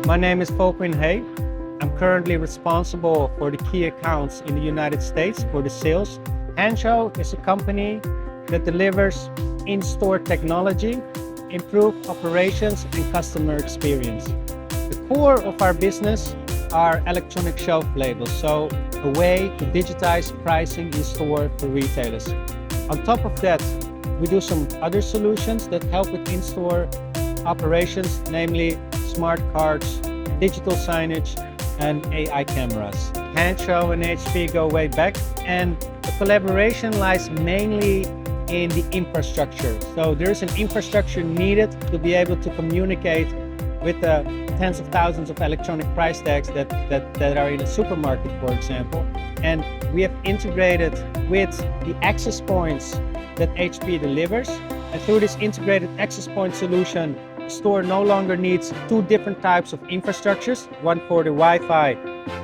My name is Hay. I'm currently responsible for the key accounts in the United States for the sales. Hanshow is a company that delivers in-store technology, improved operations and customer experience. The core of our business are electronic shelf labels, so a way to digitize pricing in store for retailers. On top of that, we do some other solutions that help with in-store operations, namely smart cards, digital signage, and AI cameras. Hanshow and HPE go way back, and the collaboration lies mainly in the infrastructure. So there's an infrastructure needed to be able to communicate with the tens of thousands of electronic price tags that are in a supermarket, for example. And we have integrated with the access points that HPE delivers. And through this integrated access point solution, the store no longer needs two different types of infrastructures, one for the Wi-Fi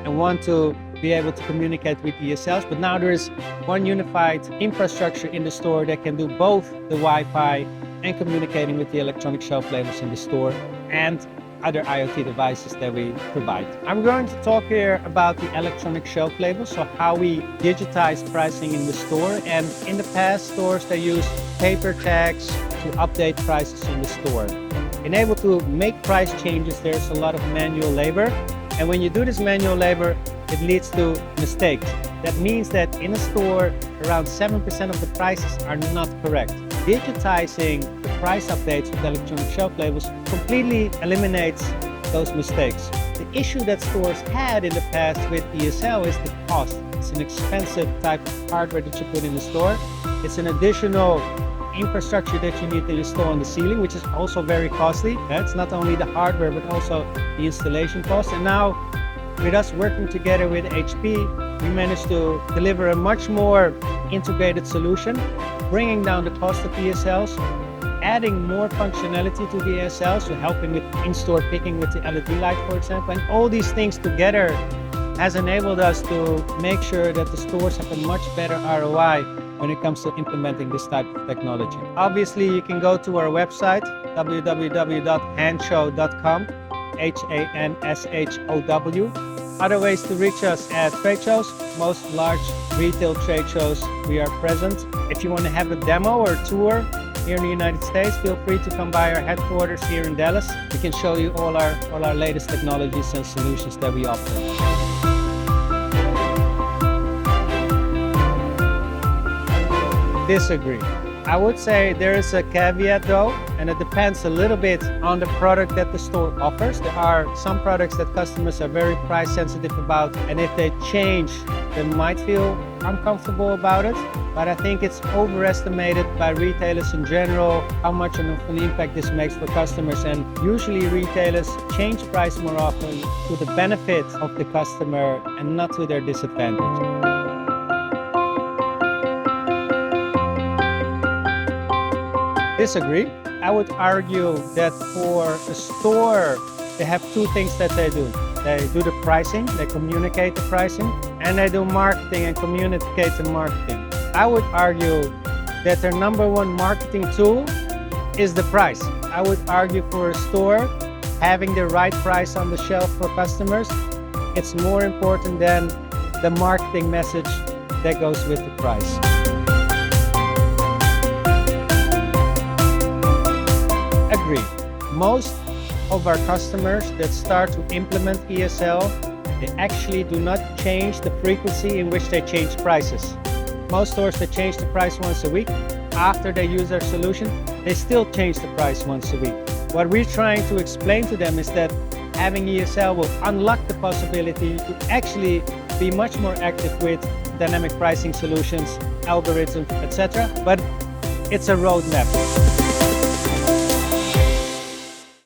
and one to be able to communicate with ESLs. But now there is one unified infrastructure in the store that can do both the Wi-Fi and communicating with the electronic shelf labels in the store and other IoT devices that we provide. I'm going to talk here about the electronic shelf labels, so how we digitize pricing in the store. And in the past, stores they use paper tags to update prices in the store. In able to make price changes, there's a lot of manual labor. And when you do this manual labor, it leads to mistakes. That means that in a store, around 7% of the prices are not correct. Digitizing the price updates with electronic shelf labels completely eliminates those mistakes. The issue that stores had in the past with ESL is the cost. It's an expensive type of hardware that you put in the store. It's an additional infrastructure that you need to install on the ceiling, which is also very costly. It's not only the hardware, but also the installation cost. And now, with us working together with HPE, we managed to deliver a much more integrated solution, bringing down the cost of ESLs, adding more functionality to the ESLs, so helping with in-store picking with the LED light, for example. And all these things together has enabled us to make sure that the stores have a much better ROI when it comes to implementing this type of technology. Obviously, you can go to our website, www.hanshow.com, Hanshow. Other ways to reach us at trade shows, most large retail trade shows we are present. If you want to have a demo or tour here in the United States, feel free to come by our headquarters here in Dallas. We can show you all our latest technologies and solutions that we offer. Disagree. I would say there is a caveat though, and it depends a little bit on the product that the store offers. There are some products that customers are very price sensitive about, and if they change, they might feel uncomfortable about it. But I think it's overestimated by retailers in general how much of an impact this makes for customers. And usually retailers change price more often to the benefit of the customer and not to their disadvantage. Disagree. I would argue that for a store, they have two things that they do. They do the pricing, they communicate the pricing, and they do marketing and communicate the marketing. I would argue that their number one marketing tool is the price. I would argue for a store, having the right price on the shelf for customers, it's more important than the marketing message that goes with the price. Agree. Most of our customers that start to implement ESL, they actually do not change the frequency in which they change prices. Most stores that change the price once a week. After they use our solution, they still change the price once a week. What we're trying to explain to them is that having ESL will unlock the possibility to actually be much more active with dynamic pricing solutions, algorithms, etc. But it's a roadmap.